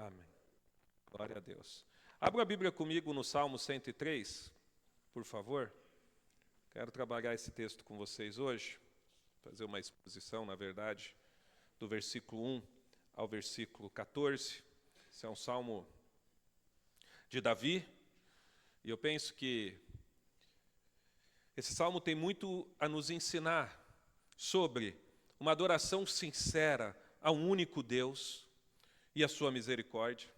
Amém. Glória a Deus. Abra a Bíblia comigo no Salmo 103, por favor. Quero trabalhar esse texto com vocês hoje, fazer uma exposição, na verdade, do versículo 1 ao versículo 14. Esse é um salmo de Davi, e eu penso que esse salmo tem muito a nos ensinar sobre uma adoração sincera a um único Deus e a sua misericórdia,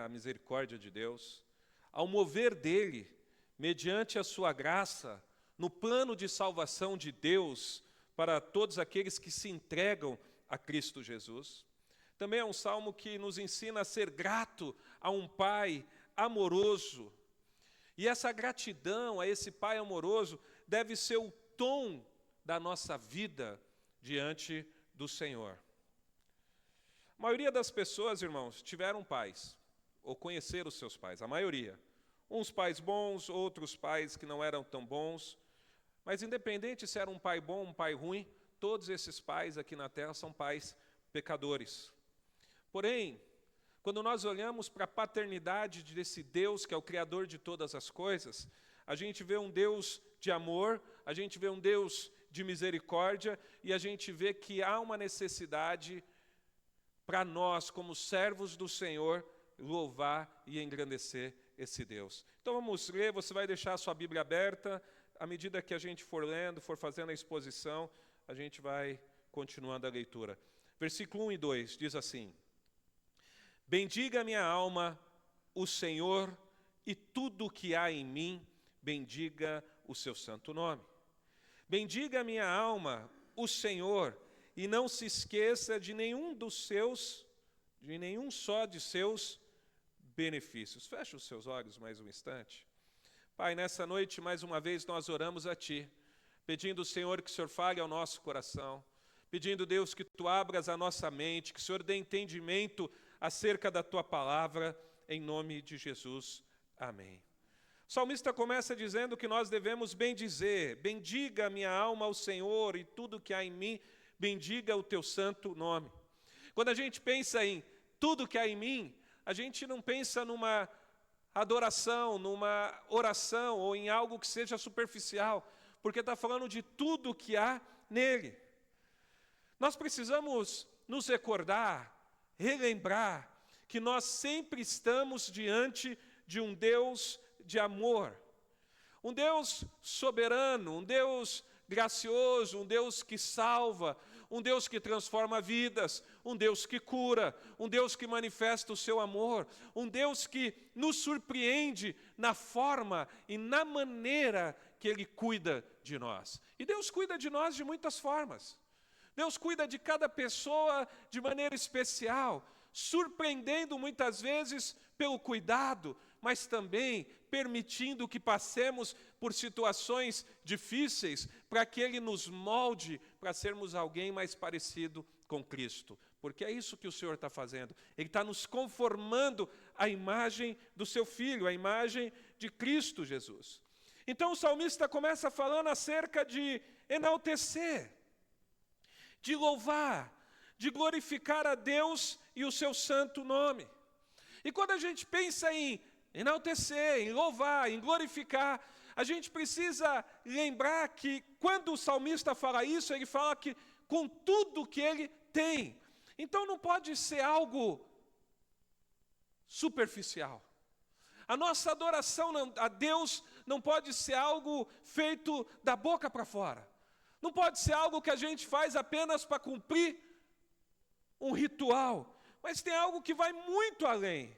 a misericórdia de Deus, ao mover dele, mediante a sua graça, no plano de salvação de Deus para todos aqueles que se entregam a Cristo Jesus. Também é um salmo que nos ensina a ser grato a um Pai amoroso. E essa gratidão a esse Pai amoroso deve ser o tom da nossa vida diante do Senhor. A maioria das pessoas, irmãos, tiveram pais, ou conheceram os seus pais, a maioria. Uns pais bons, outros pais que não eram tão bons. Mas independente se era um pai bom, um pai ruim, todos esses pais aqui na terra são pais pecadores. Porém, quando nós olhamos para a paternidade desse Deus, que é o Criador de todas as coisas, a gente vê um Deus de amor, a gente vê um Deus de misericórdia, e a gente vê que há uma necessidade para nós, como servos do Senhor, louvar e engrandecer esse Deus. Então vamos ler, você vai deixar a sua Bíblia aberta, à medida que a gente for lendo, for fazendo a exposição, a gente vai continuando a leitura. Versículo 1 e 2 diz assim: Bendiga a minha alma o Senhor, e tudo o que há em mim, bendiga o seu santo nome. Bendiga a minha alma o Senhor, e não se esqueça de nenhum só de seus benefícios. Feche os seus olhos mais um instante. Pai, nessa noite, mais uma vez, nós oramos a Ti, pedindo, Senhor, que o Senhor fale ao nosso coração, pedindo, Deus, que Tu abras a nossa mente, que o Senhor dê entendimento acerca da Tua palavra, em nome de Jesus. Amém. O salmista começa dizendo que nós devemos bendizer: bendiga a minha alma ao Senhor, e tudo que há em mim, bendiga o Teu santo nome. Quando a gente pensa em tudo que há em mim, a gente não pensa numa adoração, numa oração ou em algo que seja superficial, porque está falando de tudo que há nele. Nós precisamos nos recordar, relembrar, que nós sempre estamos diante de um Deus de amor, um Deus soberano, um Deus gracioso, um Deus que salva, um Deus que transforma vidas, um Deus que cura, um Deus que manifesta o seu amor, um Deus que nos surpreende na forma e na maneira que Ele cuida de nós. E Deus cuida de nós de muitas formas. Deus cuida de cada pessoa de maneira especial, surpreendendo muitas vezes pelo cuidado, mas também permitindo que passemos por situações difíceis para que Ele nos molde para sermos alguém mais parecido com Cristo. Porque é isso que o Senhor está fazendo. Ele está nos conformando à imagem do Seu Filho, à imagem de Cristo Jesus. Então o salmista começa falando acerca de enaltecer, de louvar, de glorificar a Deus e o Seu santo nome. E quando a gente pensa em enaltecer, em louvar, em glorificar, a gente precisa lembrar que quando o salmista fala isso, ele fala que com tudo que ele tem. Então não pode ser algo superficial. A nossa adoração a Deus não pode ser algo feito da boca para fora. Não pode ser algo que a gente faz apenas para cumprir um ritual, mas tem algo que vai muito além.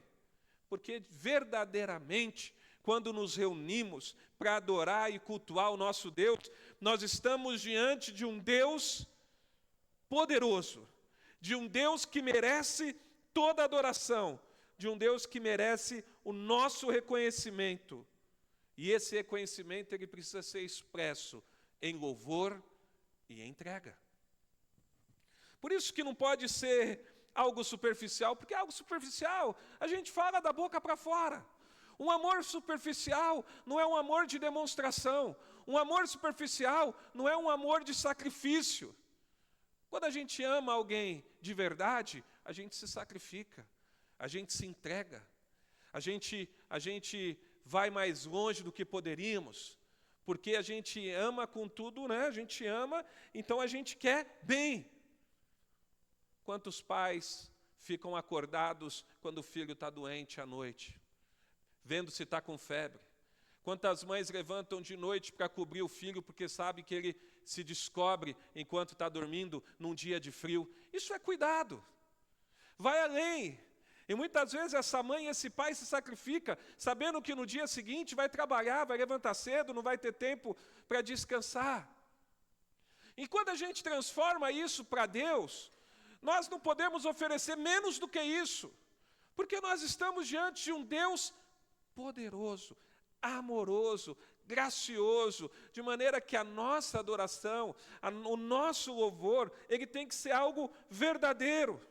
Porque verdadeiramente, quando nos reunimos para adorar e cultuar o nosso Deus, nós estamos diante de um Deus poderoso, de um Deus que merece toda adoração, de um Deus que merece o nosso reconhecimento. E esse reconhecimento ele precisa ser expresso em louvor e entrega. Por isso que não pode ser algo superficial, porque algo superficial a gente fala da boca para fora. Um amor superficial não é um amor de demonstração. Um amor superficial não é um amor de sacrifício. Quando a gente ama alguém de verdade, a gente se sacrifica. a gente se entrega, a gente vai mais longe do que poderíamos, porque a gente ama com tudo, né? A gente ama, então a gente quer bem. Quantos pais ficam acordados quando o filho está doente à noite, vendo se está com febre? Quantas mães levantam de noite para cobrir o filho porque sabe que ele se descobre enquanto está dormindo num dia de frio? Isso é cuidado. Vai além. E muitas vezes essa mãe, esse pai se sacrifica, sabendo que no dia seguinte vai trabalhar, vai levantar cedo, não vai ter tempo para descansar. E quando a gente transforma isso para Deus, nós não podemos oferecer menos do que isso, porque nós estamos diante de um Deus poderoso, amoroso, gracioso, de maneira que a nossa adoração, o nosso louvor, ele tem que ser algo verdadeiro.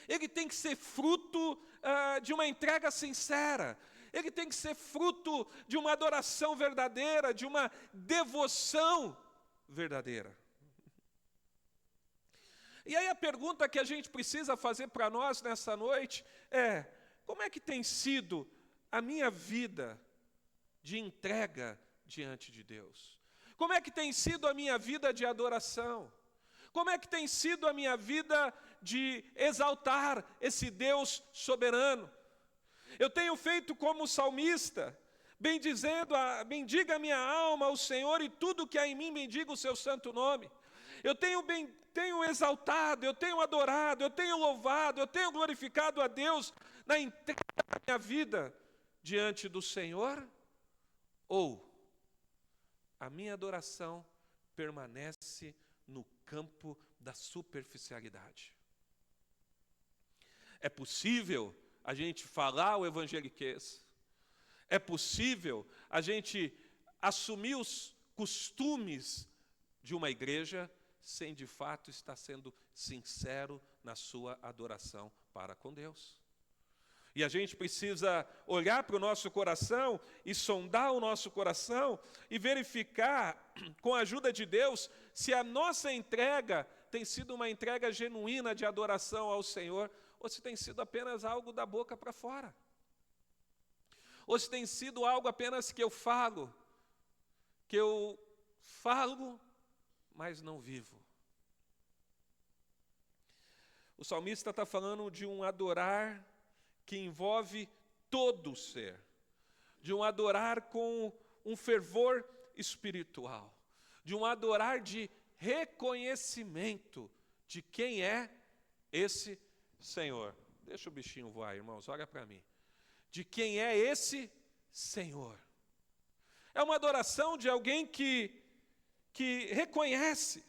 Ele tem que ser fruto de uma entrega sincera. Ele tem que ser fruto de uma adoração verdadeira, de uma devoção verdadeira. E aí a pergunta que a gente precisa fazer para nós nessa noite é: como é que tem sido a minha vida de entrega diante de Deus? Como é que tem sido a minha vida de adoração? Como é que tem sido a minha vida de exaltar esse Deus soberano? Eu tenho feito como salmista, bendiga a minha alma ao Senhor, e tudo que há em mim bendiga o seu santo nome. Eu tenho exaltado, eu tenho adorado, eu tenho louvado, eu tenho glorificado a Deus na entrega da minha vida diante do Senhor? Ou a minha adoração permanece no campo da superficialidade? É possível a gente falar o evangeliquez, é possível a gente assumir os costumes de uma igreja sem de fato estar sendo sincero na sua adoração para com Deus. E a gente precisa olhar para o nosso coração e sondar o nosso coração e verificar, com a ajuda de Deus, se a nossa entrega tem sido uma entrega genuína de adoração ao Senhor, ou se tem sido apenas algo da boca para fora. Ou se tem sido algo apenas que eu falo, mas não vivo. O salmista está falando de um adorar que envolve todo o ser, de um adorar com um fervor espiritual, de um adorar de reconhecimento de quem é esse Senhor. Deixa o bichinho voar, irmãos, olha para mim. De quem é esse Senhor. É uma adoração de alguém que reconhece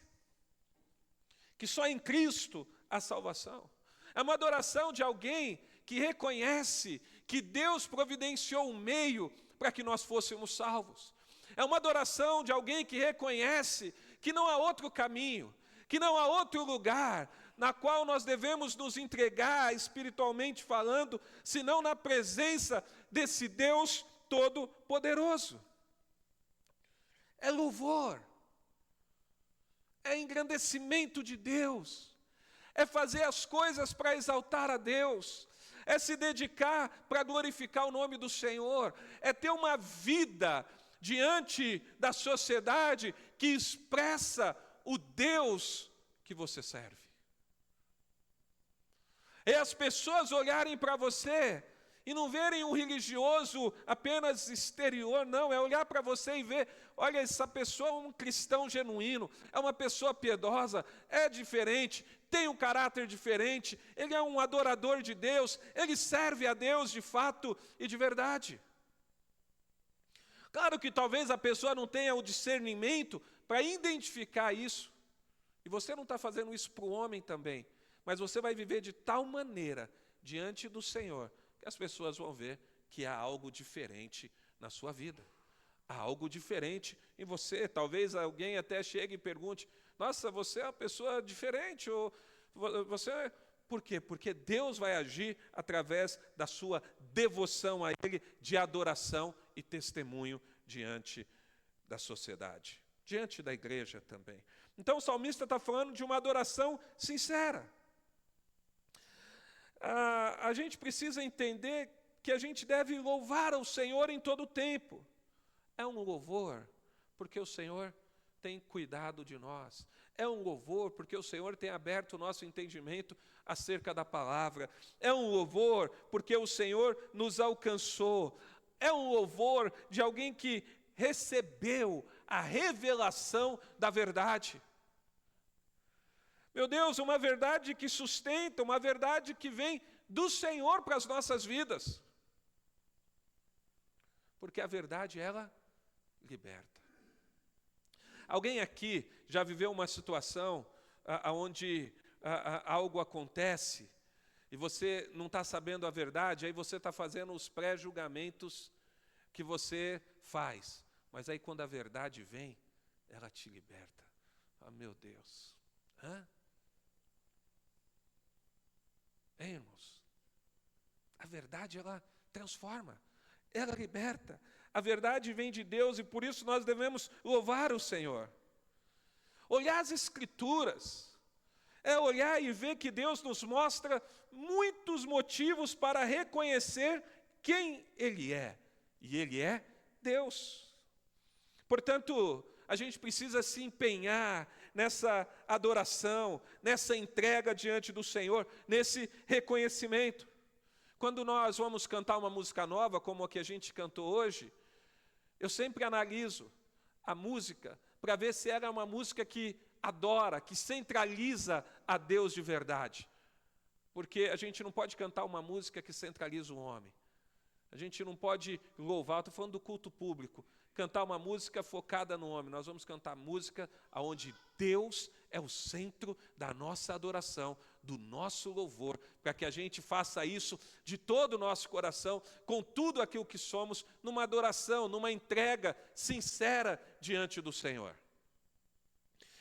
que só em Cristo há salvação. É uma adoração de alguém que reconhece que Deus providenciou um meio para que nós fôssemos salvos. É uma adoração de alguém que reconhece que não há outro caminho, que não há outro lugar na qual nós devemos nos entregar, espiritualmente falando, senão na presença desse Deus Todo-Poderoso. É louvor, é engrandecimento de Deus, é fazer as coisas para exaltar a Deus, é se dedicar para glorificar o nome do Senhor, é ter uma vida diante da sociedade que expressa o Deus que você serve. É as pessoas olharem para você e não verem um religioso apenas exterior, não, é olhar para você e ver, olha, essa pessoa é um cristão genuíno, é uma pessoa piedosa, é diferente, tem um caráter diferente, ele é um adorador de Deus, ele serve a Deus de fato e de verdade. Claro que talvez a pessoa não tenha o discernimento para identificar isso, e você não está fazendo isso para o homem também, mas você vai viver de tal maneira diante do Senhor, que as pessoas vão ver que há algo diferente na sua vida. Há algo diferente em você. Talvez alguém até chegue e pergunte, nossa, você é uma pessoa diferente, ou você... Por quê? Porque Deus vai agir através da sua devoção a Ele, de adoração e testemunho diante da sociedade, diante da igreja também. Então o salmista está falando de uma adoração sincera. a gente precisa entender que a gente deve louvar ao Senhor em todo o tempo. É um louvor, porque o Senhor tem cuidado de nós. É um louvor, porque o Senhor tem aberto o nosso entendimento acerca da palavra. É um louvor, porque o Senhor nos alcançou. É um louvor de alguém que recebeu a revelação da verdade. Meu Deus, uma verdade que sustenta, uma verdade que vem do Senhor para as nossas vidas. Porque a verdade, ela liberta. Alguém aqui já viveu uma situação onde algo acontece e você não está sabendo a verdade, aí você está fazendo os pré-julgamentos que você faz. Mas aí quando a verdade vem, ela te liberta. Ah, meu Deus. Irmãos, a verdade, ela transforma, ela liberta. A verdade vem de Deus e por isso nós devemos louvar o Senhor. Olhar as Escrituras é olhar e ver que Deus nos mostra muitos motivos para reconhecer quem Ele é. E Ele é Deus. Portanto, a gente precisa se empenhar nessa adoração, nessa entrega diante do Senhor, nesse reconhecimento. Quando nós vamos cantar uma música nova, como a que a gente cantou hoje, eu sempre analiso a música para ver se ela é uma música que adora, que centraliza a Deus de verdade. Porque a gente não pode cantar uma música que centraliza o homem. A gente não pode louvar, estou falando do culto público, cantar uma música focada no homem. Nós vamos cantar música onde Deus é o centro da nossa adoração, do nosso louvor, para que a gente faça isso de todo o nosso coração, com tudo aquilo que somos, numa adoração, numa entrega sincera diante do Senhor.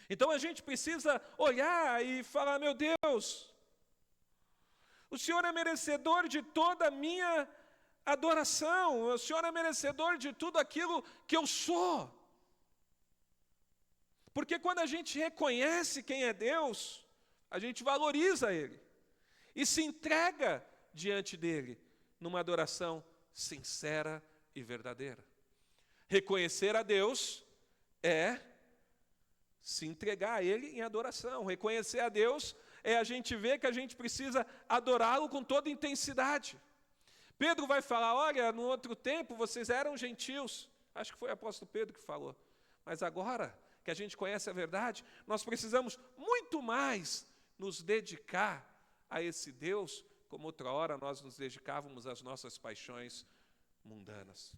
Então a gente precisa olhar e falar, meu Deus, o Senhor é merecedor de toda a minha adoração, o Senhor é merecedor de tudo aquilo que eu sou. Porque quando a gente reconhece quem é Deus, a gente valoriza Ele e se entrega diante dEle numa adoração sincera e verdadeira. Reconhecer a Deus é se entregar a Ele em adoração. Reconhecer a Deus é a gente ver que a gente precisa adorá-lo com toda intensidade. Pedro vai falar, olha, no outro tempo vocês eram gentios. Acho que foi o apóstolo Pedro que falou. Mas agora que a gente conhece a verdade, nós precisamos muito mais nos dedicar a esse Deus, como outra hora nós nos dedicávamos às nossas paixões mundanas.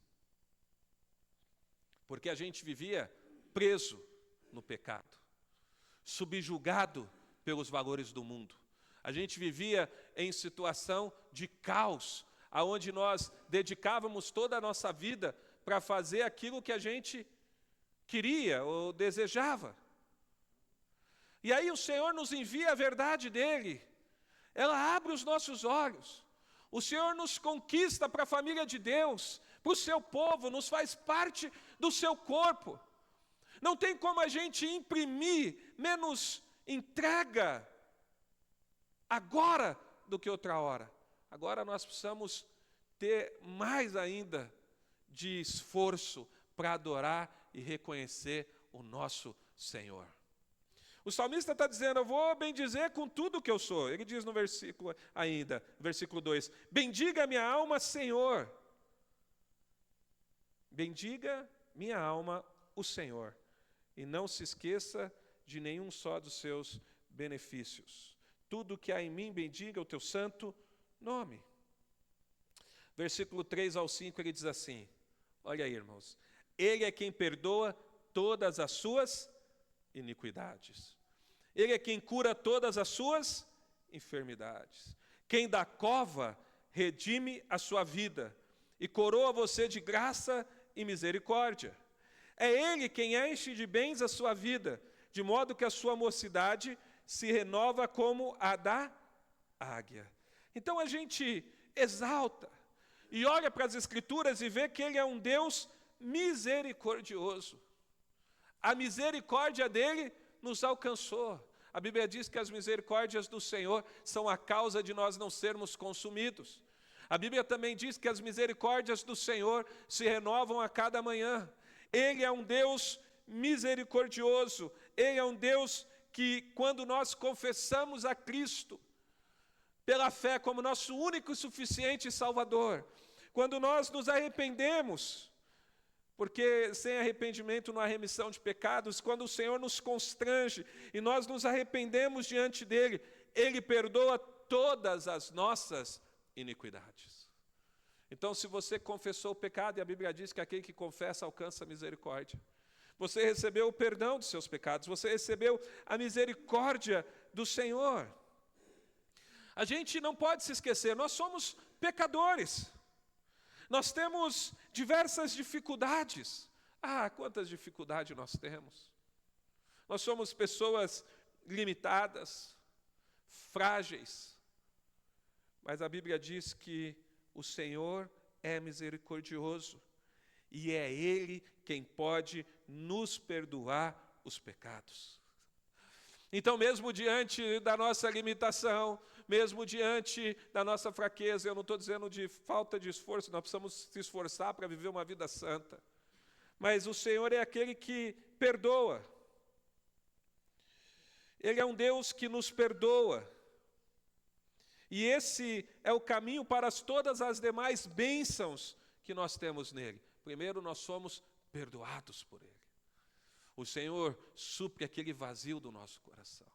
Porque a gente vivia preso no pecado, subjugado pelos valores do mundo. A gente vivia em situação de caos, aonde nós dedicávamos toda a nossa vida para fazer aquilo que a gente queria ou desejava. E aí o Senhor nos envia a verdade dEle. Ela abre os nossos olhos. O Senhor nos conquista para a família de Deus, para o seu povo, nos faz parte do seu corpo. Não tem como a gente imprimir menos entrega agora do que outra hora. Agora nós precisamos ter mais ainda de esforço para adorar e reconhecer o nosso Senhor. O salmista está dizendo, eu vou bendizer com tudo que eu sou. Ele diz no versículo ainda, versículo 2, bendiga minha alma, Senhor. Bendiga minha alma, o Senhor. E não se esqueça de nenhum só dos seus benefícios. Tudo que há em mim, bendiga o teu santo nome. Versículo 3 ao 5, ele diz assim, olha aí, irmãos, Ele é quem perdoa todas as suas iniquidades. Ele é quem cura todas as suas enfermidades. Quem da cova redime a sua vida e coroa você de graça e misericórdia. É Ele quem enche de bens a sua vida, de modo que a sua mocidade se renova como a da águia. Então a gente exalta e olha para as Escrituras e vê que Ele é um Deus misericordioso. A misericórdia dele nos alcançou. A Bíblia diz que as misericórdias do Senhor são a causa de nós não sermos consumidos. A Bíblia também diz que as misericórdias do Senhor se renovam a cada manhã. Ele é um Deus misericordioso. Ele é um Deus que, quando nós confessamos a Cristo, pela fé como nosso único e suficiente Salvador, quando nós nos arrependemos, porque sem arrependimento não há remissão de pecados, quando o Senhor nos constrange e nós nos arrependemos diante dEle, Ele perdoa todas as nossas iniquidades. Então, se você confessou o pecado, e a Bíblia diz que aquele que confessa alcança a misericórdia, você recebeu o perdão dos seus pecados, você recebeu a misericórdia do Senhor. A gente não pode se esquecer, nós somos pecadores. Nós temos diversas dificuldades. Quantas dificuldades nós temos. Nós somos pessoas limitadas, frágeis. Mas a Bíblia diz que o Senhor é misericordioso. E é Ele quem pode nos perdoar os pecados. Então, mesmo diante da nossa limitação, mesmo diante da nossa fraqueza, eu não estou dizendo de falta de esforço, nós precisamos se esforçar para viver uma vida santa. Mas o Senhor é aquele que perdoa. Ele é um Deus que nos perdoa. E esse é o caminho para todas as demais bênçãos que nós temos nele. Primeiro, nós somos perdoados por Ele. O Senhor supre aquele vazio do nosso coração.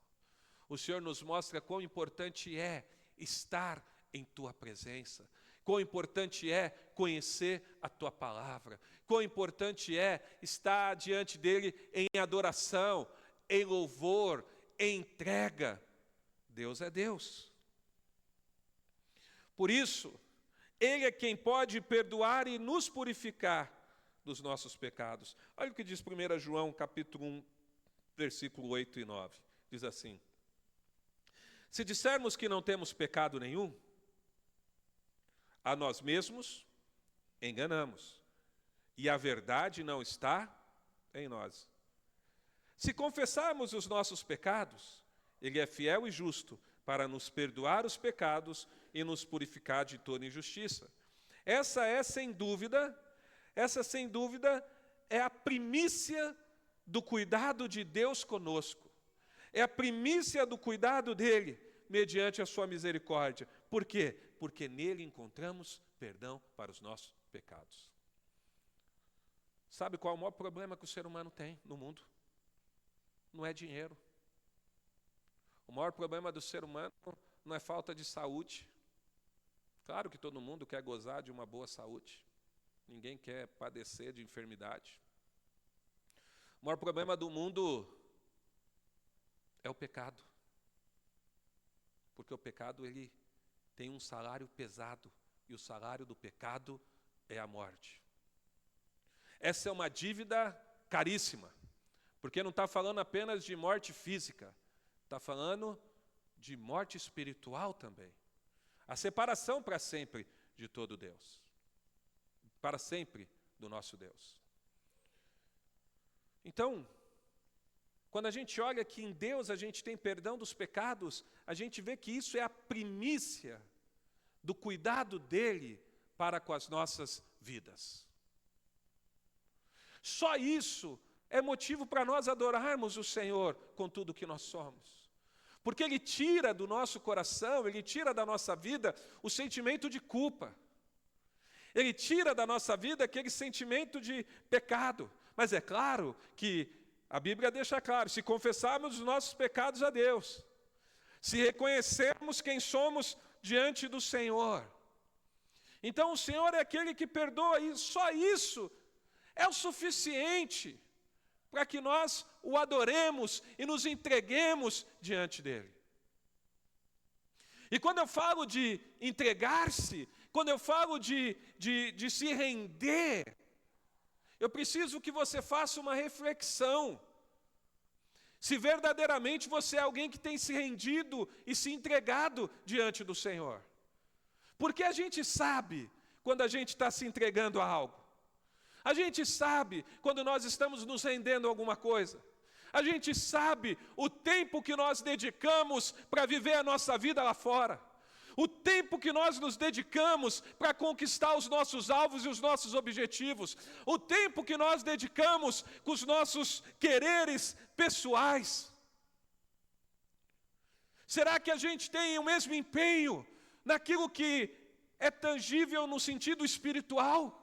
O Senhor nos mostra quão importante é estar em Tua presença, quão importante é conhecer a Tua palavra, quão importante é estar diante dEle em adoração, em louvor, em entrega. Deus é Deus. Por isso, Ele é quem pode perdoar e nos purificar dos nossos pecados. Olha o que diz 1 João, capítulo 1, versículo 8 e 9. Diz assim: se dissermos que não temos pecado nenhum, a nós mesmos enganamos, e a verdade não está em nós. Se confessarmos os nossos pecados, Ele é fiel e justo para nos perdoar os pecados e nos purificar de toda injustiça. Essa sem dúvida, é a primícia do cuidado de Deus conosco. É a primícia do cuidado dEle, mediante a sua misericórdia. Por quê? Porque nele encontramos perdão para os nossos pecados. Sabe qual é o maior problema que o ser humano tem no mundo? Não é dinheiro. O maior problema do ser humano não é falta de saúde. Claro que todo mundo quer gozar de uma boa saúde. Ninguém quer padecer de enfermidade. O maior problema do mundo é o pecado. Porque o pecado, ele tem um salário pesado. E o salário do pecado é a morte. Essa é uma dívida caríssima. Porque não está falando apenas de morte física. Está falando de morte espiritual também. A separação para sempre de todo Deus. Para sempre do nosso Deus. Então, quando a gente olha que em Deus a gente tem perdão dos pecados, a gente vê que isso é a primícia do cuidado dEle para com as nossas vidas. Só isso é motivo para nós adorarmos o Senhor com tudo que nós somos. Porque Ele tira do nosso coração, Ele tira da nossa vida o sentimento de culpa. Ele tira da nossa vida aquele sentimento de pecado. Mas é claro que a Bíblia deixa claro, se confessarmos os nossos pecados a Deus, se reconhecermos quem somos diante do Senhor, então o Senhor é aquele que perdoa, e só isso é o suficiente para que nós o adoremos e nos entreguemos diante dEle. E quando eu falo de entregar-se, quando eu falo de se render, eu preciso que você faça uma reflexão. Se verdadeiramente você é alguém que tem se rendido e se entregado diante do Senhor. Porque a gente sabe quando a gente está se entregando a algo. A gente sabe quando nós estamos nos rendendo a alguma coisa. A gente sabe o tempo que nós dedicamos para viver a nossa vida lá fora. O tempo que nós nos dedicamos para conquistar os nossos alvos e os nossos objetivos. O tempo que nós dedicamos com os nossos quereres pessoais. Será que a gente tem o mesmo empenho naquilo que é tangível no sentido espiritual?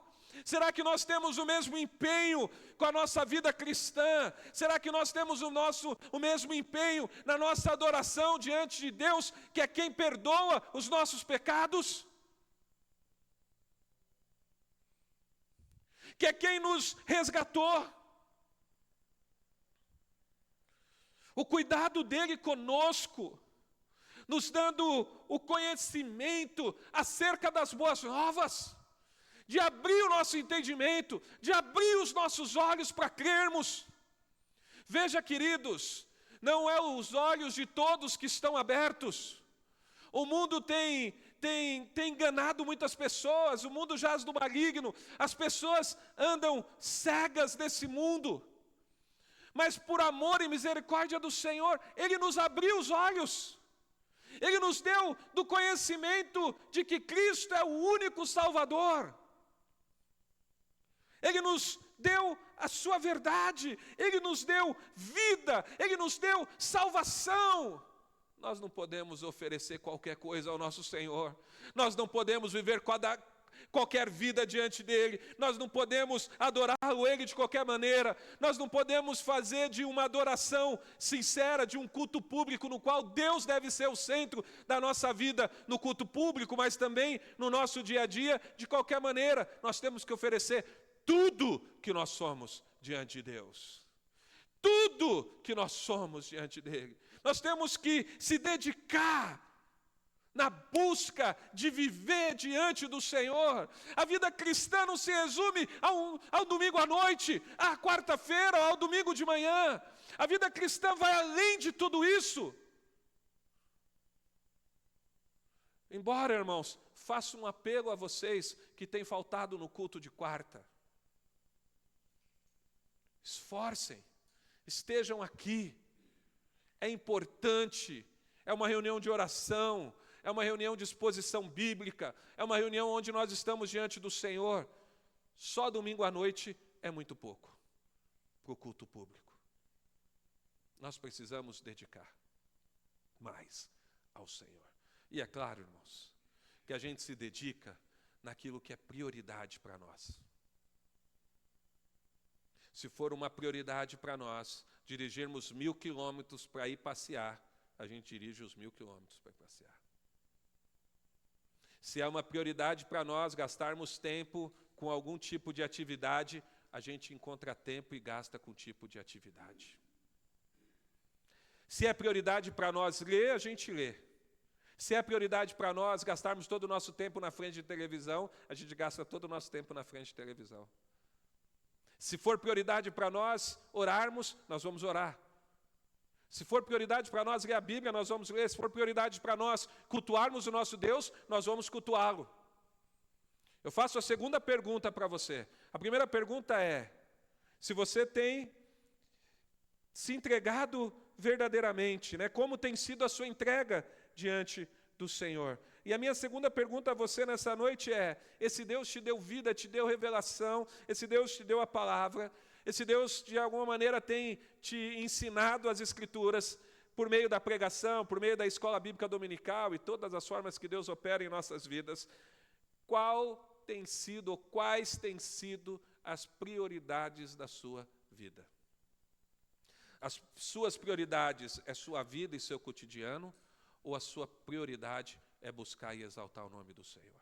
Será que nós temos o mesmo empenho com a nossa vida cristã? Será que nós temos o mesmo empenho na nossa adoração diante de Deus, que é quem perdoa os nossos pecados? Que é quem nos resgatou? O cuidado dele conosco, nos dando o conhecimento acerca das boas novas, de abrir o nosso entendimento, de abrir os nossos olhos para crermos. Veja, queridos, não é os olhos de todos que estão abertos. O mundo tem enganado muitas pessoas, o mundo jaz no maligno, as pessoas andam cegas nesse mundo. Mas por amor e misericórdia do Senhor, Ele nos abriu os olhos. Ele nos deu do conhecimento de que Cristo é o único Salvador. Ele nos deu a sua verdade, Ele nos deu vida, Ele nos deu salvação. Nós não podemos oferecer qualquer coisa ao nosso Senhor. Nós não podemos viver qualquer vida diante dEle. Nós não podemos adorá-lo Ele de qualquer maneira. Nós não podemos fazer de uma adoração sincera, de um culto público, no qual Deus deve ser o centro da nossa vida, no culto público, mas também no nosso dia a dia, de qualquer maneira. Nós temos que oferecer tudo que nós somos diante de Deus. Tudo que nós somos diante dEle. Nós temos que se dedicar na busca de viver diante do Senhor. A vida cristã não se resume ao domingo à noite, à quarta-feira, ao domingo de manhã. A vida cristã vai além de tudo isso. Embora, irmãos, faço um apelo a vocês que têm faltado no culto de quarta. Esforcem, estejam aqui. É importante, é uma reunião de oração, é uma reunião de exposição bíblica, é uma reunião onde nós estamos diante do Senhor. Só domingo à noite é muito pouco para o culto público. Nós precisamos dedicar mais ao Senhor. E é claro, irmãos, que a gente se dedica naquilo que é prioridade para nós. Se for uma prioridade para nós dirigirmos 1000 quilômetros para ir passear, a gente dirige os 1000 quilômetros para ir passear. Se é uma prioridade para nós gastarmos tempo com algum tipo de atividade, a gente encontra tempo e gasta com tipo de atividade. Se é prioridade para nós ler, a gente lê. Se é prioridade para nós gastarmos todo o nosso tempo na frente de televisão, a gente gasta todo o nosso tempo na frente de televisão. Se for prioridade para nós orarmos, nós vamos orar. Se for prioridade para nós ler a Bíblia, nós vamos ler. Se for prioridade para nós cultuarmos o nosso Deus, nós vamos cultuá-lo. Eu faço a segunda pergunta para você. A primeira pergunta é: se você tem se entregado verdadeiramente, né? Como tem sido a sua entrega diante do Senhor? E a minha segunda pergunta a você nessa noite é: esse Deus te deu vida, te deu revelação, esse Deus te deu a palavra, esse Deus de alguma maneira tem te ensinado as Escrituras por meio da pregação, por meio da escola bíblica dominical e todas as formas que Deus opera em nossas vidas. Quais têm sido as prioridades da sua vida? As suas prioridades é sua vida e seu cotidiano, ou a sua prioridade é buscar e exaltar o nome do Senhor?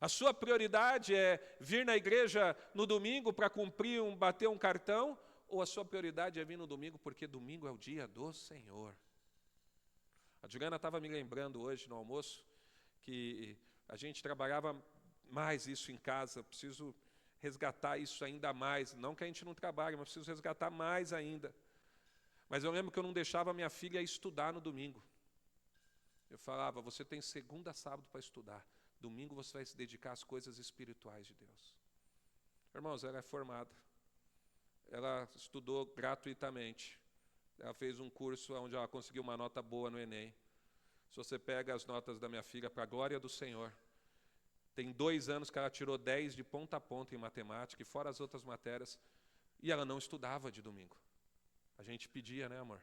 A sua prioridade é vir na igreja no domingo para bater um cartão, ou a sua prioridade é vir no domingo porque domingo é o dia do Senhor? A Juliana estava me lembrando hoje no almoço que a gente trabalhava mais isso em casa. Preciso resgatar isso ainda mais. Não que a gente não trabalhe, mas preciso resgatar mais ainda. Mas eu lembro que eu não deixava minha filha estudar no domingo. Eu falava: você tem segunda a sábado para estudar. Domingo você vai se dedicar às coisas espirituais de Deus. Irmãos, ela é formada. ela estudou gratuitamente. Ela fez um curso onde ela conseguiu uma nota boa no Enem. Se você pega as notas da minha filha, para a glória do Senhor, tem 2 anos que ela tirou 10 de ponta a ponta em matemática, e fora as outras matérias, e ela não estudava de domingo. A gente pedia, né, amor?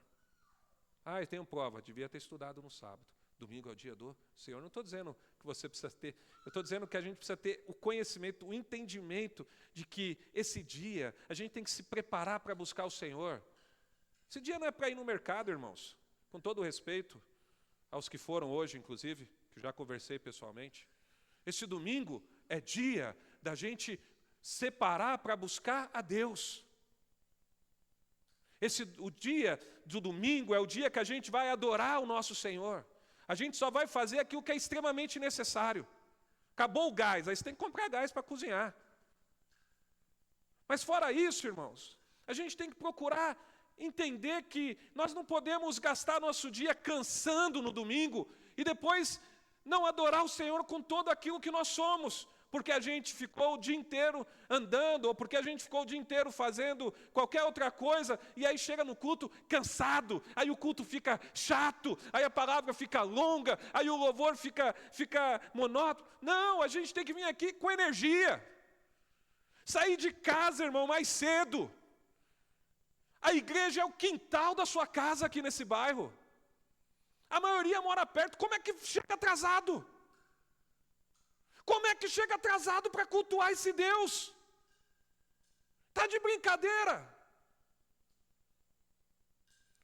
Ah, eu tenho prova, devia ter estudado no sábado. Domingo é o dia do Senhor. Não estou dizendo que você precisa ter, eu estou dizendo que a gente precisa ter o conhecimento, o entendimento de que esse dia a gente tem que se preparar para buscar o Senhor. Esse dia não é para ir no mercado, irmãos, com todo o respeito aos que foram hoje, inclusive, que eu já conversei pessoalmente. Esse domingo é dia da gente separar para buscar a Deus. O dia do domingo é o dia que a gente vai adorar o nosso Senhor. A gente só vai fazer aquilo que é extremamente necessário. Acabou o gás, aí você tem que comprar gás para cozinhar. Mas fora isso, irmãos, a gente tem que procurar entender que nós não podemos gastar nosso dia cansando no domingo e depois não adorar o Senhor com todo aquilo que nós somos, porque a gente ficou o dia inteiro andando, ou porque a gente ficou o dia inteiro fazendo qualquer outra coisa, e aí chega no culto cansado, aí o culto fica chato, aí a palavra fica longa, aí o louvor fica monótono. Não, a gente tem que vir aqui com energia. Sair de casa, irmão, mais cedo. A igreja é o quintal da sua casa aqui nesse bairro. A maioria mora perto. Como é que chega atrasado? Como é que chega atrasado para cultuar esse Deus? Está de brincadeira.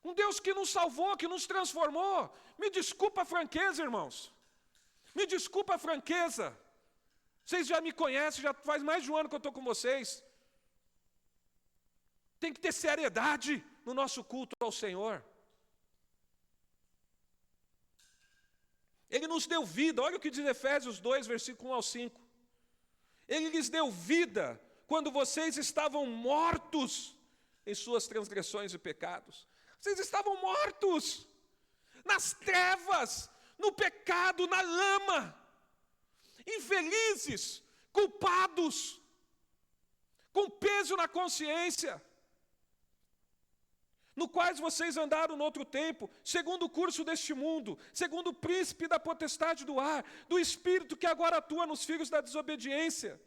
Um Deus que nos salvou, que nos transformou. Me desculpa a franqueza, irmãos. Me desculpa a franqueza. Vocês já me conhecem, já faz mais de um ano que eu estou com vocês. Tem que ter seriedade no nosso culto ao Senhor. Ele nos deu vida, olha o que diz Efésios 2, versículo 1 ao 5. Ele lhes deu vida quando vocês estavam mortos em suas transgressões e pecados. Vocês estavam mortos nas trevas, no pecado, na lama, infelizes, culpados, com peso na consciência, no quais vocês andaram no outro tempo, segundo o curso deste mundo, segundo o príncipe da potestade do ar, do espírito que agora atua nos filhos da desobediência.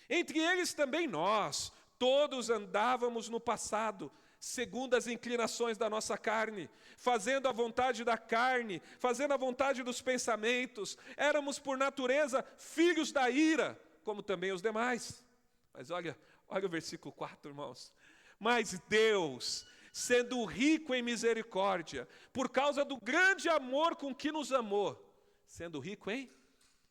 Entre eles também nós, todos andávamos no passado, segundo as inclinações da nossa carne, fazendo a vontade da carne, fazendo a vontade dos pensamentos. Éramos por natureza filhos da ira, como também os demais. Mas olha o versículo 4, irmãos. Mas Deus, sendo rico em misericórdia, por causa do grande amor com que nos amou, sendo rico em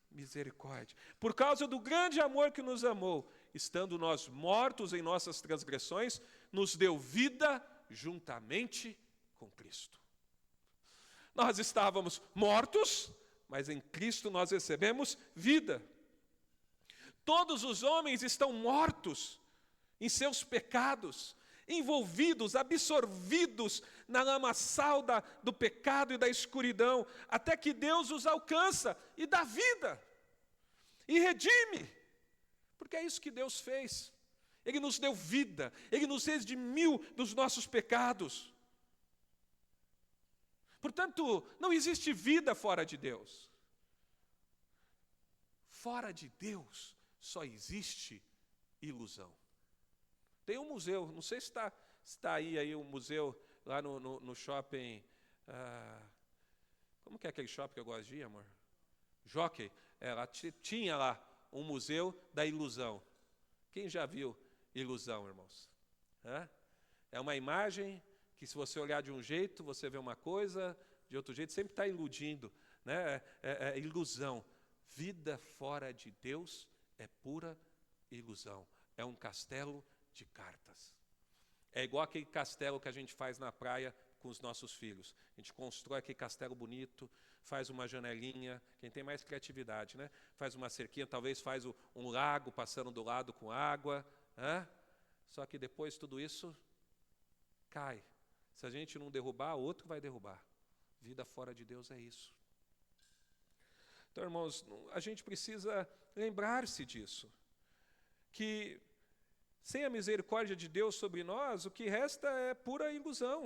misericórdia, por causa do grande amor que nos amou, estando nós mortos em nossas transgressões, nos deu vida juntamente com Cristo. Nós estávamos mortos, mas em Cristo nós recebemos vida. Todos os homens estão mortos em seus pecados, envolvidos, absorvidos na lamaçal do pecado e da escuridão, até que Deus os alcança e dá vida, e redime, porque é isso que Deus fez. Ele nos deu vida, Ele nos redimiu dos nossos pecados. Portanto, não existe vida fora de Deus. Fora de Deus só existe ilusão. Tem um museu, não sei se está aí um museu lá no shopping. Como que é aquele shopping que eu gosto de ir, amor? Jockey. Tinha lá um museu da ilusão. Quem já viu ilusão, irmãos? É uma imagem que, se você olhar de um jeito, você vê uma coisa, de outro jeito, sempre está iludindo, né? É ilusão. Vida fora de Deus é pura ilusão. É um castelo de cartas. É igual aquele castelo que a gente faz na praia com os nossos filhos. A gente constrói aquele castelo bonito, faz uma janelinha, quem tem mais criatividade, né? Faz uma cerquinha, talvez faz um lago passando do lado com água. Só que depois tudo isso cai. Se a gente não derrubar, outro vai derrubar. Vida fora de Deus é isso. Então, irmãos, a gente precisa lembrar-se disso. Que Sem a misericórdia de Deus sobre nós, o que resta é pura ilusão.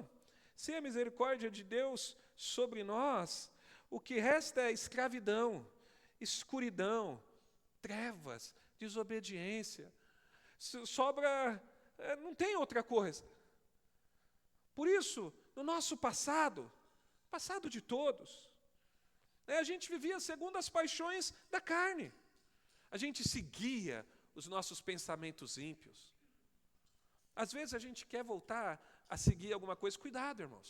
Sem a misericórdia de Deus sobre nós, o que resta é escravidão, escuridão, trevas, desobediência. Sobra, não tem outra coisa. Por isso, no nosso passado de todos, a gente vivia segundo as paixões da carne. A gente seguia os nossos pensamentos ímpios. Às vezes a gente quer voltar a seguir alguma coisa. Cuidado, irmãos.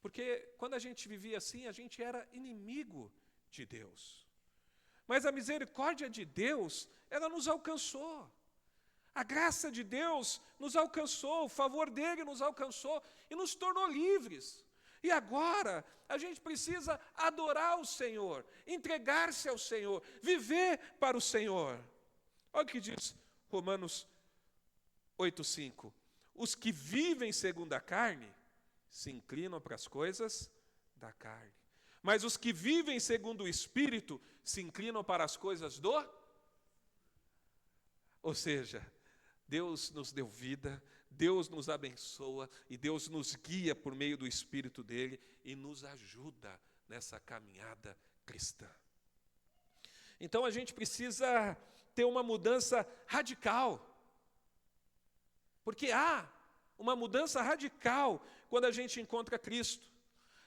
Porque quando a gente vivia assim, a gente era inimigo de Deus. Mas a misericórdia de Deus, ela nos alcançou. A graça de Deus nos alcançou, o favor dele nos alcançou e nos tornou livres. E agora a gente precisa adorar o Senhor, entregar-se ao Senhor, viver para o Senhor. Olha o que diz Romanos 8,5. Os que vivem segundo a carne se inclinam para as coisas da carne. Mas os que vivem segundo o Espírito se inclinam para as coisas do... Ou seja, Deus nos deu vida, Deus nos abençoa e Deus nos guia por meio do Espírito dele e nos ajuda nessa caminhada cristã. Então a gente precisa ter uma mudança radical. Porque há uma mudança radical quando a gente encontra Cristo.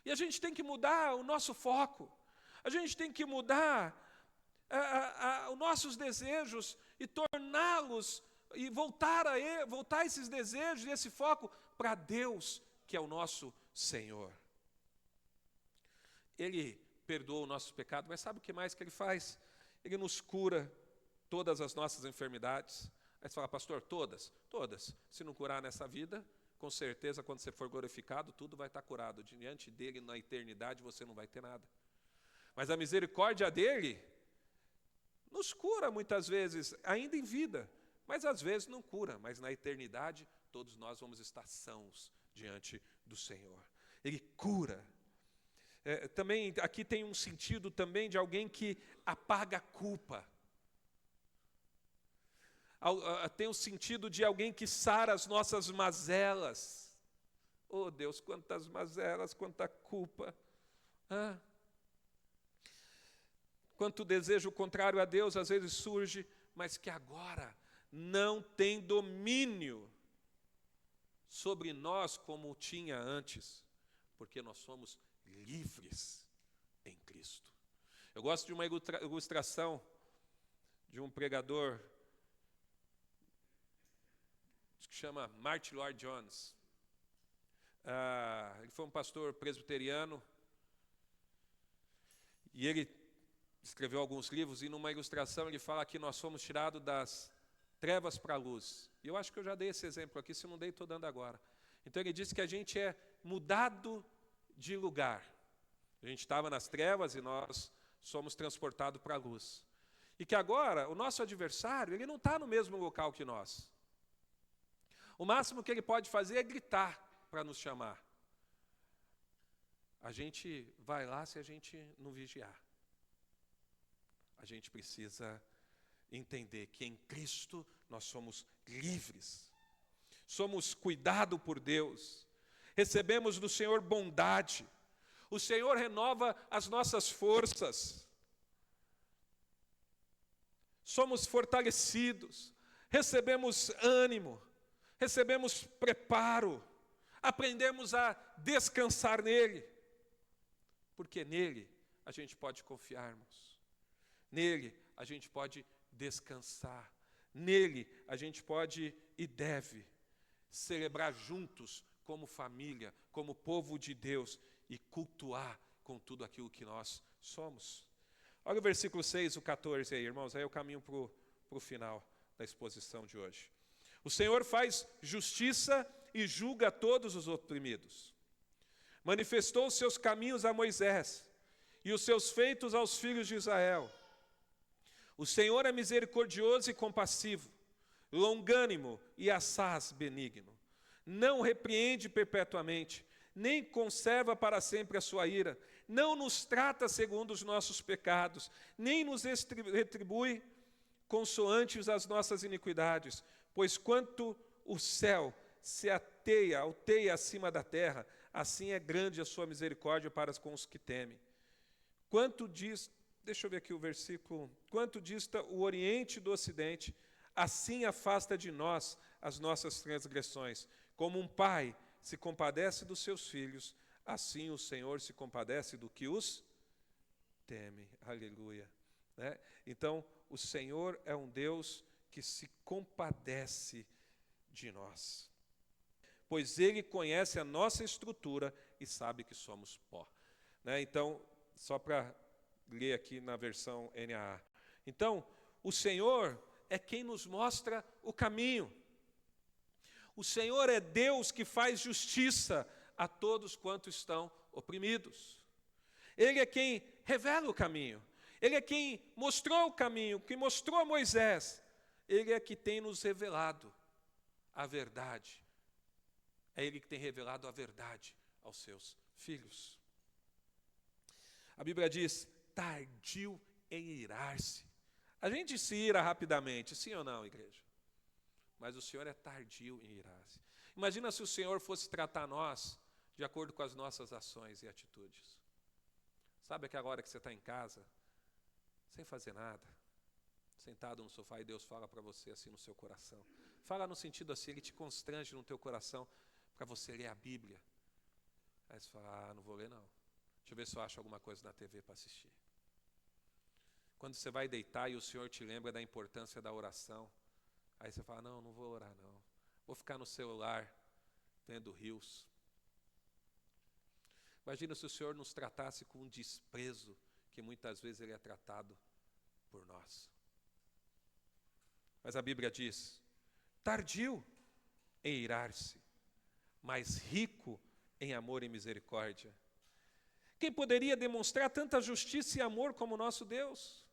E a gente tem que mudar o nosso foco. A gente tem que mudar os nossos desejos e torná-los e voltar esses desejos e esse foco para Deus, que é o nosso Senhor. Ele perdoa o nosso pecado, mas sabe o que mais que Ele faz? Ele nos cura todas as nossas enfermidades. Aí você fala, pastor, todas? Todas. Se não curar nessa vida, com certeza, quando você for glorificado, tudo vai estar curado. Diante dele, na eternidade, você não vai ter nada. Mas a misericórdia dele nos cura muitas vezes, ainda em vida. Mas às vezes não cura, mas na eternidade todos nós vamos estar sãos diante do Senhor. Ele cura. Também aqui tem um sentido também de alguém que apaga a culpa. Tem o sentido de alguém que sara as nossas mazelas. Oh Deus, quantas mazelas, quanta culpa. Quanto desejo contrário a Deus às vezes surge, mas que agora não tem domínio sobre nós como tinha antes, porque nós somos livres em Cristo. Eu gosto de uma ilustração de um pregador que chama Martyn Lloyd-Jones. Ele foi um pastor presbiteriano e ele escreveu alguns livros e numa ilustração ele fala que nós fomos tirados das trevas para a luz. E eu acho que eu já dei esse exemplo aqui, se não dei, estou dando agora. Então ele disse que a gente é mudado de lugar. A gente estava nas trevas e nós somos transportados para a luz. E que agora o nosso adversário, ele não está no mesmo local que nós. O máximo que ele pode fazer é gritar para nos chamar. A gente vai lá se a gente não vigiar. A gente precisa entender que em Cristo nós somos livres. Somos cuidados por Deus. Recebemos do Senhor bondade. O Senhor renova as nossas forças. Somos fortalecidos. Recebemos ânimo. Recebemos preparo. Aprendemos a descansar nele. Porque nele a gente pode confiarmos. Nele a gente pode descansar. Nele a gente pode e deve celebrar juntos como família, como povo de Deus e cultuar com tudo aquilo que nós somos. Olha o versículo 6, o 14 aí, irmãos, aí eu caminho para o final da exposição de hoje. O Senhor faz justiça e julga todos os oprimidos. Manifestou os seus caminhos a Moisés e os seus feitos aos filhos de Israel. O Senhor é misericordioso e compassivo, longânimo e assaz benigno. Não repreende perpetuamente, nem conserva para sempre a sua ira. Não nos trata segundo os nossos pecados, nem nos retribui consoantes as nossas iniquidades, pois quanto o céu se alteia acima da terra, assim é grande a sua misericórdia para com os que temem. Deixa eu ver aqui o versículo. Quanto dista o oriente do ocidente, assim afasta de nós as nossas transgressões. Como um pai se compadece dos seus filhos, assim o Senhor se compadece do que os teme. Aleluia. Né? Então, o Senhor é um Deus que se compadece de nós, pois Ele conhece a nossa estrutura e sabe que somos pó. Né? Então, só para ler aqui na versão NAA. Então, o Senhor é quem nos mostra o caminho. O Senhor é Deus que faz justiça a todos quantos estão oprimidos. Ele é quem revela o caminho. Ele é quem mostrou o caminho, que mostrou a Moisés. Ele é que tem nos revelado a verdade. É Ele que tem revelado a verdade aos seus filhos. A Bíblia diz, tardio em irar-se. A gente se ira rapidamente, sim ou não, igreja? Mas o Senhor é tardio em irar-se. Imagina se o Senhor fosse tratar nós de acordo com as nossas ações e atitudes. Sabe aquela hora que você está em casa, sem fazer nada, sentado no sofá e Deus fala para você assim no seu coração. Fala no sentido assim, Ele te constrange no teu coração para você ler a Bíblia. Aí você fala, não vou ler não. Deixa eu ver se eu acho alguma coisa na TV para assistir. Quando você vai deitar e o Senhor te lembra da importância da oração, aí você fala, não vou orar não. Vou ficar no celular, vendo rios. Imagina se o Senhor nos tratasse com um desprezo que muitas vezes Ele é tratado por nós. Mas a Bíblia diz, tardio em irar-se, mas rico em amor e misericórdia. Quem poderia demonstrar tanta justiça e amor como o nosso Deus?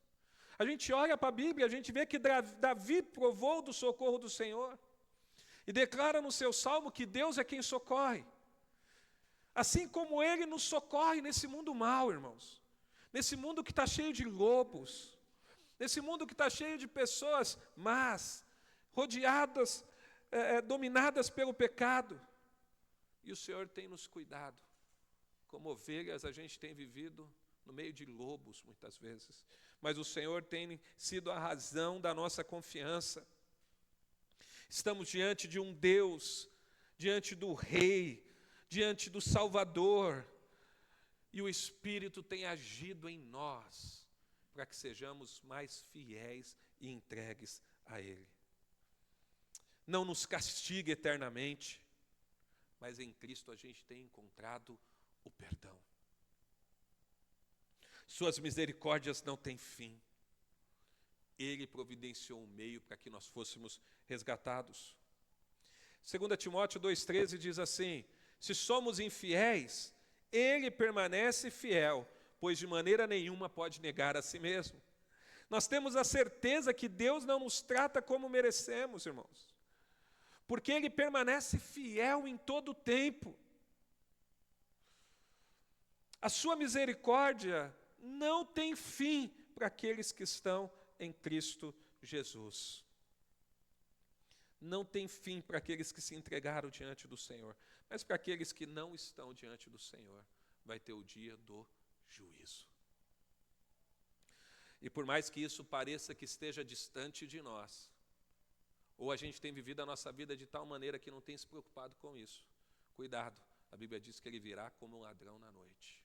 A gente olha para a Bíblia, a gente vê que Davi provou do socorro do Senhor e declara no seu salmo que Deus é quem socorre. Assim como Ele nos socorre nesse mundo mau, irmãos. Nesse mundo que está cheio de lobos. Nesse mundo que está cheio de pessoas más, rodeadas, dominadas pelo pecado. E o Senhor tem nos cuidado. Como ovelhas, a gente tem vivido no meio de lobos, muitas vezes. Mas o Senhor tem sido a razão da nossa confiança. Estamos diante de um Deus, diante do Rei, diante do Salvador. E o Espírito tem agido em nós, para que sejamos mais fiéis e entregues a Ele. Não nos castiga eternamente, mas em Cristo a gente tem encontrado o perdão. Suas misericórdias não têm fim. Ele providenciou um meio para que nós fôssemos resgatados. 2 Timóteo 2,13 diz assim, se somos infiéis, Ele permanece fiel, pois de maneira nenhuma pode negar a si mesmo. Nós temos a certeza que Deus não nos trata como merecemos, irmãos, porque Ele permanece fiel em todo o tempo. A sua misericórdia não tem fim para aqueles que estão em Cristo Jesus. Não tem fim para aqueles que se entregaram diante do Senhor. Mas para aqueles que não estão diante do Senhor, vai ter o dia do juízo. E por mais que isso pareça que esteja distante de nós, ou a gente tem vivido a nossa vida de tal maneira que não tem se preocupado com isso, cuidado, a Bíblia diz que Ele virá como um ladrão na noite,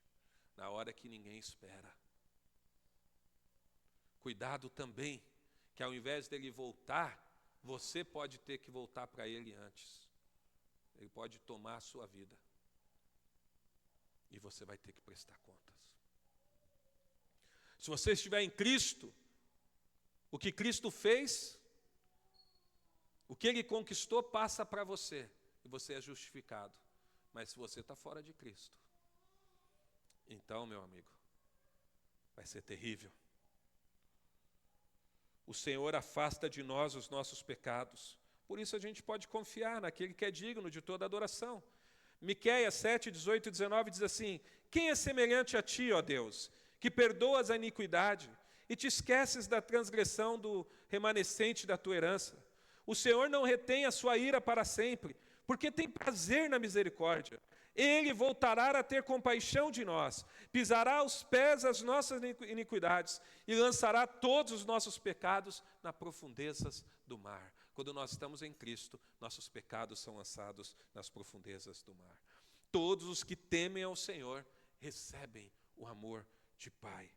na hora que ninguém espera. Cuidado também, que ao invés dele voltar, você pode ter que voltar para Ele antes. Ele pode tomar a sua vida. E você vai ter que prestar contas. Se você estiver em Cristo, o que Cristo fez, o que Ele conquistou passa para você. E você é justificado. Mas se você está fora de Cristo, então, meu amigo, vai ser terrível. O Senhor afasta de nós os nossos pecados. Por isso a gente pode confiar naquele que é digno de toda adoração. Miqueias 7, 18 e 19 diz assim, quem é semelhante a ti, ó Deus, que perdoas a iniquidade e te esqueces da transgressão do remanescente da tua herança. O Senhor não retém a sua ira para sempre, porque tem prazer na misericórdia. Ele voltará a ter compaixão de nós, pisará aos pés as nossas iniquidades e lançará todos os nossos pecados nas profundezas do mar. Quando nós estamos em Cristo, nossos pecados são lançados nas profundezas do mar. Todos os que temem ao Senhor recebem o amor de Pai.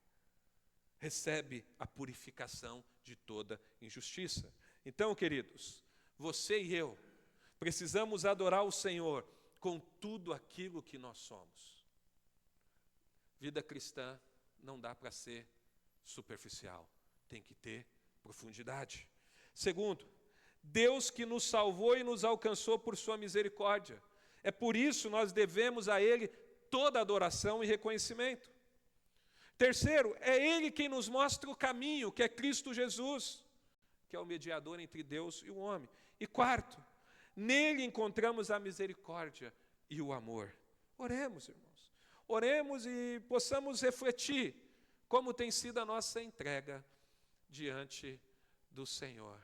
Recebe a purificação de toda injustiça. Então, queridos, você e eu precisamos adorar o Senhor com tudo aquilo que nós somos. Vida cristã não dá para ser superficial, tem que ter profundidade. Segundo, Deus que nos salvou e nos alcançou por sua misericórdia. É por isso nós devemos a Ele toda adoração e reconhecimento. Terceiro, é Ele quem nos mostra o caminho, que é Cristo Jesus, que é o mediador entre Deus e o homem. E quarto, nele encontramos a misericórdia e o amor. Oremos, irmãos. Oremos e possamos refletir como tem sido a nossa entrega diante do Senhor.